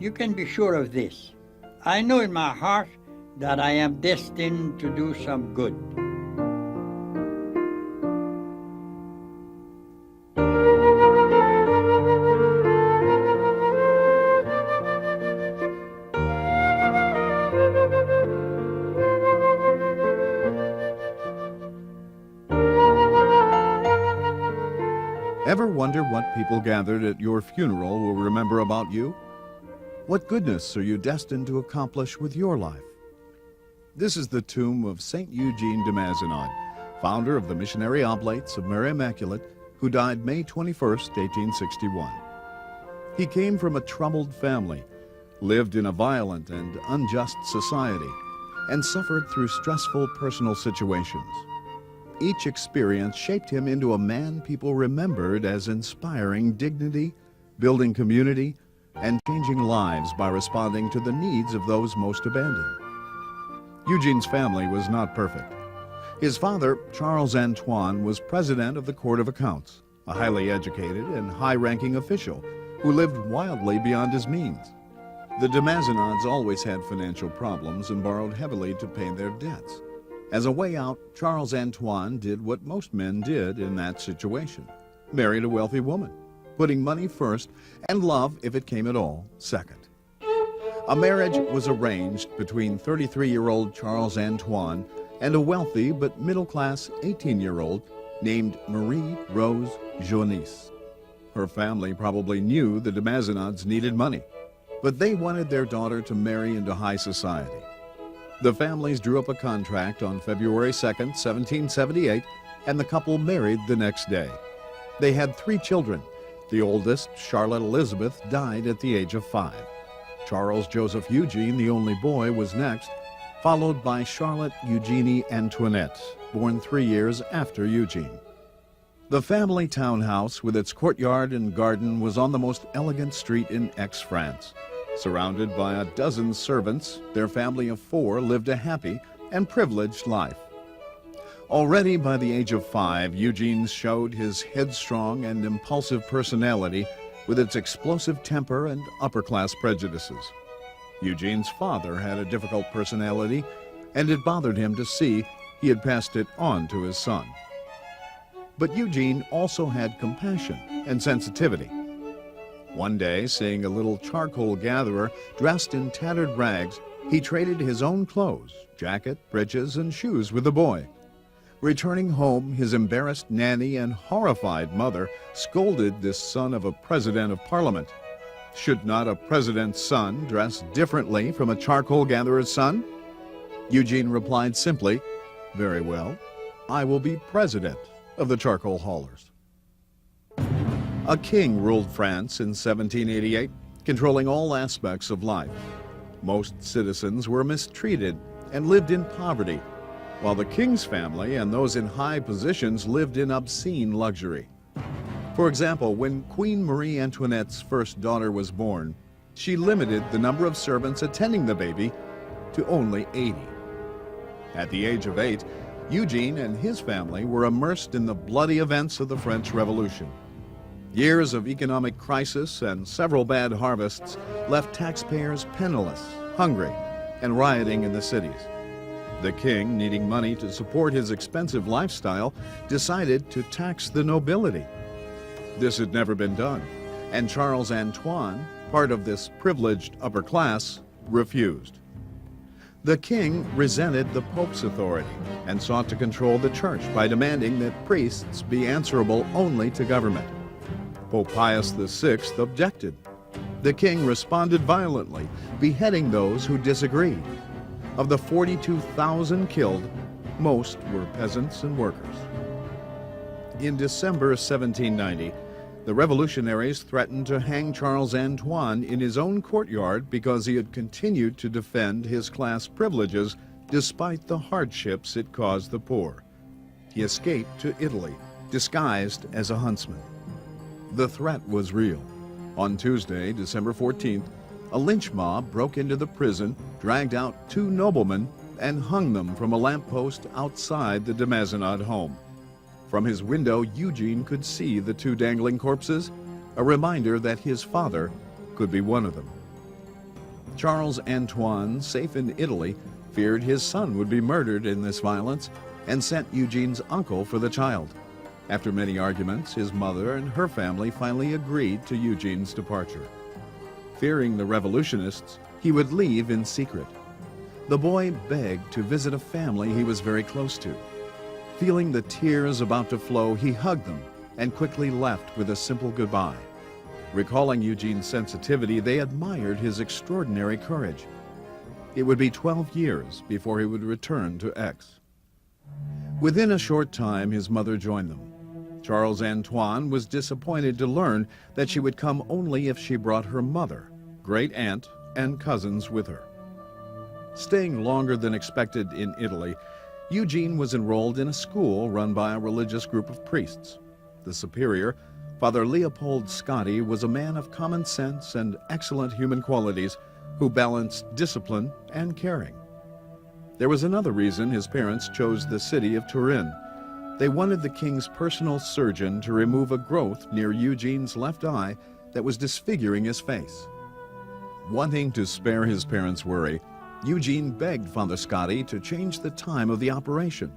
you can be sure of this. I know in my heart that I am destined to do some good. Ever wonder what people gathered at your funeral will remember about you? What goodness are you destined to accomplish with your life? This is the tomb of St. Eugene de Mazenod, founder of the Missionary Oblates of Mary Immaculate, who died May 21st, 1861. He came from a troubled family, lived in a violent and unjust society, and suffered through stressful personal situations. Each experience shaped him into a man people remembered as inspiring dignity, building community, and changing lives by responding to the needs of those most abandoned. Eugene's family was not perfect. His father, Charles Antoine, was president of the Court of Accounts, a highly educated and high-ranking official who lived wildly beyond his means. The de Mazenods always had financial problems and borrowed heavily to pay their debts. As a way out, Charles Antoine did what most men did in that situation: married a wealthy woman, putting money first and love, if it came at all, second. A marriage was arranged between 33-year-old Charles Antoine and a wealthy but middle-class 18-year-old named Marie Rose Jounice. Her family probably knew the de Mazenods needed money, but they wanted their daughter to marry into high society. The families drew up a contract on February 2nd, 1778, and the couple married the next day. They had 3 children. The oldest, Charlotte Elizabeth, died at the age of 5. Charles Joseph Eugene, the only boy, was next, followed by Charlotte Eugenie Antoinette, born 3 years after Eugene. The family townhouse with its courtyard and garden was on the most elegant street in Aix-France. Surrounded by a dozen servants, their family of 4 lived a happy and privileged life. Already by the age of 5, Eugene showed his headstrong and impulsive personality with its explosive temper and upper-class prejudices. Eugene's father had a difficult personality, and it bothered him to see he had passed it on to his son. But Eugene also had compassion and sensitivity. One day, seeing a little charcoal gatherer dressed in tattered rags, he traded his own clothes, jacket, breeches, and shoes with the boy. Returning home, his embarrassed nanny and horrified mother scolded this son of a president of parliament. Should not a president's son dress differently from a charcoal gatherer's son? Eugene replied simply, "Very well, I will be president of the charcoal haulers." A king ruled France in 1788, controlling all aspects of life. Most citizens were mistreated and lived in poverty, while the king's family and those in high positions lived in obscene luxury. For example, when Queen Marie Antoinette's first daughter was born, she limited the number of servants attending the baby to only 80. At the age of 8, Eugene and his family were immersed in the bloody events of the French Revolution. Years of economic crisis and several bad harvests left taxpayers penniless, hungry, and rioting in the cities. The king, needing money to support his expensive lifestyle, decided to tax the nobility. This had never been done, and Charles Antoine, part of this privileged upper class, refused. The king resented the Pope's authority and sought to control the church by demanding that priests be answerable only to government. Pope Pius VI objected. The king responded violently, beheading those who disagreed. Of the 42,000 killed, most were peasants and workers. In December 1790, the revolutionaries threatened to hang Charles Antoine in his own courtyard because he had continued to defend his class privileges despite the hardships it caused the poor. He escaped to Italy, disguised as a huntsman. The threat was real. On Tuesday, December 14th, a lynch mob broke into the prison, dragged out 2 noblemen, and hung them from a lamppost outside the de Mazenod home. From his window, Eugene could see the 2 dangling corpses, a reminder that his father could be one of them. Charles Antoine, safe in Italy, feared his son would be murdered in this violence and sent Eugene's uncle for the child. After many arguments, his mother and her family finally agreed to Eugene's departure. Fearing the revolutionists, he would leave in secret. The boy begged to visit a family he was very close to. Feeling the tears about to flow, he hugged them and quickly left with a simple goodbye. Recalling Eugene's sensitivity, they admired his extraordinary courage. It would be 12 years before he would return to Aix. Within a short time, his mother joined them. Charles Antoine was disappointed to learn that she would come only if she brought her mother, great-aunt, and cousins with her. Staying longer than expected in Italy, Eugene was enrolled in a school run by a religious group of priests. The superior, Father Leopold Scotti, was a man of common sense and excellent human qualities who balanced discipline and caring. There was another reason his parents chose the city of Turin. They wanted the king's personal surgeon to remove a growth near Eugene's left eye that was disfiguring his face. Wanting to spare his parents' worry, Eugene begged Father Scotti to change the time of the operation.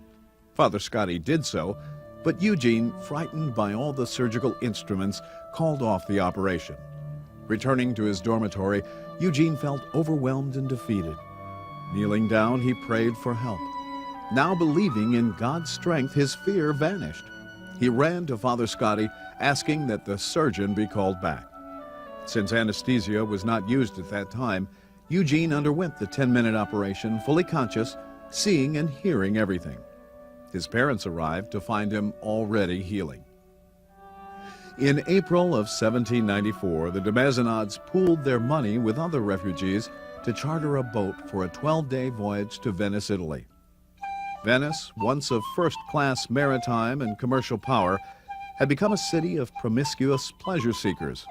Father Scotti did so, but Eugene, frightened by all the surgical instruments, called off the operation. Returning to his dormitory, Eugene felt overwhelmed and defeated. Kneeling down, he prayed for help. Now believing in God's strength, his fear vanished. He ran to Father Scotti, asking that the surgeon be called back. Since anesthesia was not used at that time, Eugene underwent the 10-minute operation, fully conscious, seeing and hearing everything. His parents arrived to find him already healing. In April of 1794, the de Mazenods pooled their money with other refugees to charter a boat for a 12-day voyage to Venice, Italy. Venice, once a first-class maritime and commercial power, had become a city of promiscuous pleasure seekers.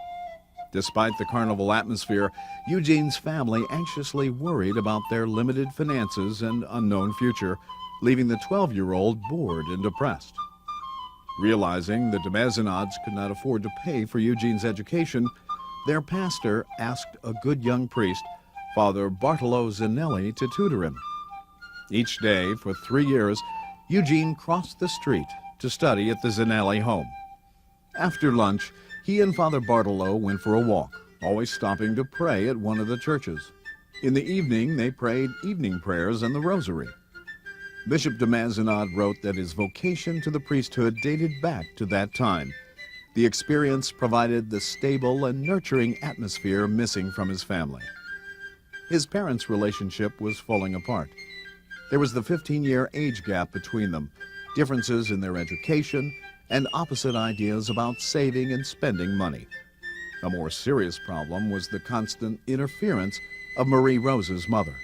Despite the carnival atmosphere, Eugene's family anxiously worried about their limited finances and unknown future, leaving the 12-year-old bored and depressed. Realizing the de Mazenods could not afford to pay for Eugene's education, their pastor asked a good young priest, Father Bartolo Zanelli, to tutor him. Each day for 3 years, Eugene crossed the street to study at the Zanelli home. After lunch, he and Father Bartolo went for a walk, always stopping to pray at one of the churches. In the evening, they prayed evening prayers and the rosary. Bishop de Mazenod wrote that his vocation to the priesthood dated back to that time. The experience provided the stable and nurturing atmosphere missing from his family. His parents' relationship was falling apart. There was the 15-year age gap between them, differences in their education, and opposite ideas about saving and spending money. A more serious problem was the constant interference of Marie Rose's mother.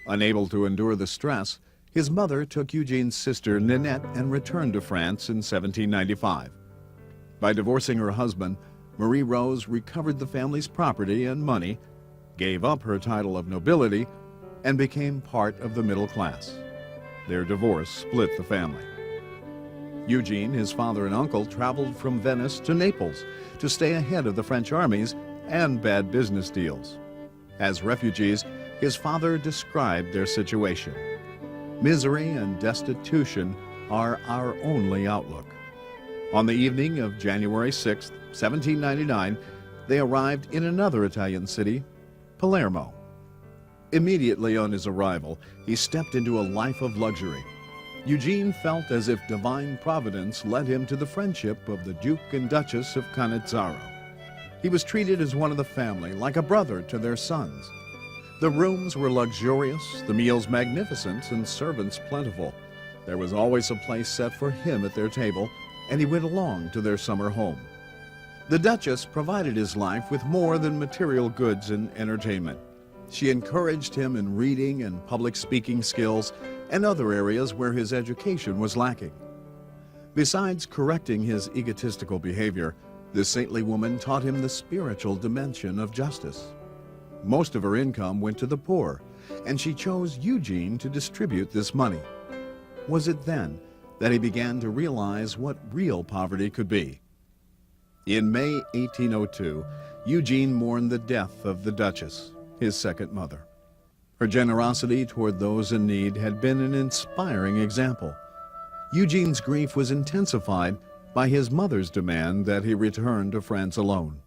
Unable to endure the stress, his mother took Eugene's sister Ninette and returned to France in 1795. By divorcing her husband, Marie Rose recovered the family's property and money, gave up her title of nobility, and became part of the middle class. Their divorce split the family. Eugene, his father and uncle, traveled from Venice to Naples to stay ahead of the French armies and bad business deals. As refugees, his father described their situation. Misery and destitution are our only outlook. On the evening of January 6, 1799, they arrived in another Italian city, Palermo. Immediately on his arrival, he stepped into a life of luxury. Eugene felt as if divine providence led him to the friendship of the Duke and Duchess of Canizzaro. He was treated as one of the family, like a brother to their sons. The rooms were luxurious, the meals magnificent, and servants plentiful. There was always a place set for him at their table, and he went along to their summer home. The Duchess provided his life with more than material goods and entertainment. She encouraged him in reading and public speaking skills and other areas where his education was lacking. Besides correcting his egotistical behavior, this saintly woman taught him the spiritual dimension of justice. Most of her income went to the poor, and she chose Eugene to distribute this money. Was it then that he began to realize what real poverty could be? In May 1802, Eugene mourned the death of the Duchess. his second mother. Her generosity toward those in need had been an inspiring example. Eugene's grief was intensified by his mother's demand that he return to France alone.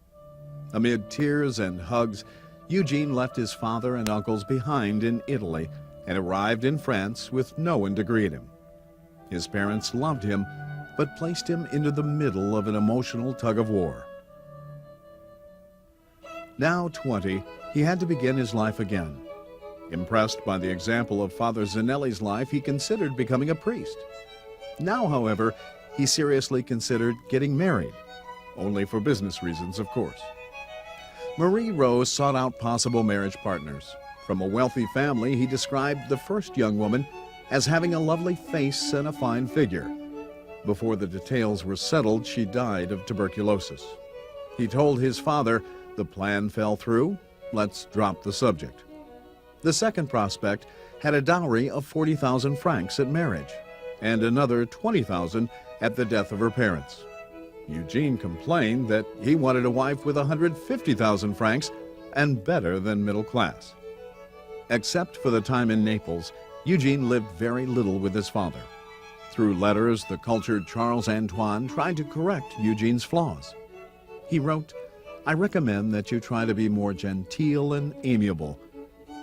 Amid tears and hugs, Eugene left his father and uncles behind in Italy and arrived in France with no one to greet him. His parents loved him, but placed him into the middle of an emotional tug-of-war. Now 20, he had to begin his life again. Impressed by the example of Father Zanelli's life, he considered becoming a priest. Now, however, he seriously considered getting married, only for business reasons, of course. Marie Rose sought out possible marriage partners. From a wealthy family, he described the first young woman as having a lovely face and a fine figure. Before the details were settled, she died of tuberculosis. He told his father, "The plan fell through, let's drop the subject." The second prospect had a dowry of 40,000 francs at marriage, and another 20,000 at the death of her parents. Eugene complained that he wanted a wife with 150,000 francs and better than middle class. Except for the time in Naples, Eugene lived very little with his father. Through letters, the cultured Charles Antoine tried to correct Eugene's flaws. He wrote, "I recommend that you try to be more genteel and amiable.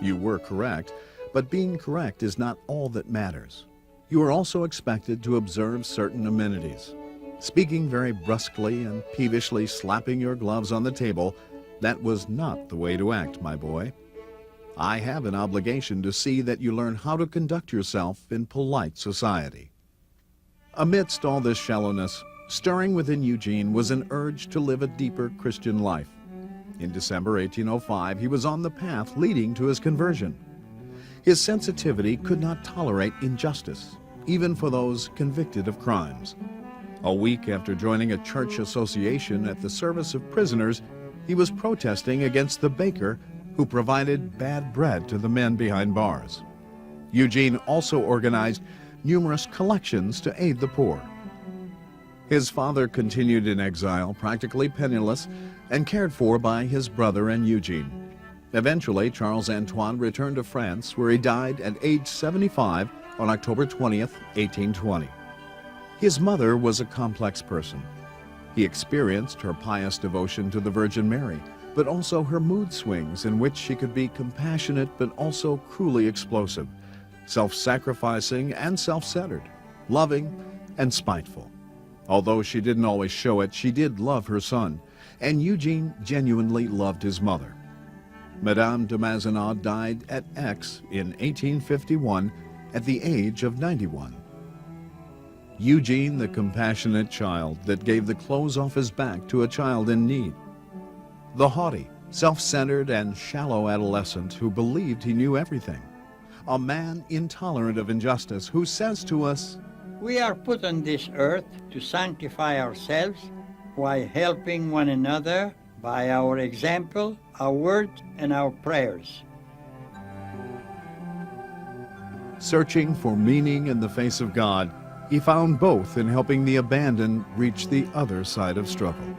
You were correct, but being correct is not all that matters. You are also expected to observe certain amenities. Speaking very brusquely and peevishly slapping your gloves on the table, that was not the way to act, my boy. I have an obligation to see that you learn how to conduct yourself in polite society." Amidst all this shallowness, stirring within Eugene was an urge to live a deeper Christian life. In December 1805, he was on the path leading to his conversion. His sensitivity could not tolerate injustice, even for those convicted of crimes. A week after joining a church association at the service of prisoners, he was protesting against the baker who provided bad bread to the men behind bars. Eugene also organized numerous collections to aid the poor. His father continued in exile, practically penniless, and cared for by his brother and Eugene. Eventually, Charles Antoine returned to France, where he died at age 75 on October 20th, 1820. His mother was a complex person. He experienced her pious devotion to the Virgin Mary, but also her mood swings in which she could be compassionate but also cruelly explosive, self-sacrificing and self-centered, loving and spiteful. Although she didn't always show it, she did love her son, and Eugene genuinely loved his mother. Madame de Mazenod died at Aix in 1851 at the age of 91. Eugene, the compassionate child that gave the clothes off his back to a child in need. The haughty, self-centered, and shallow adolescent who believed he knew everything. A man intolerant of injustice who says to us, We are put on this earth to sanctify ourselves while helping one another by our example, our words, and our prayers. Searching for meaning in the face of God, he found both in helping the abandoned reach the other side of struggle.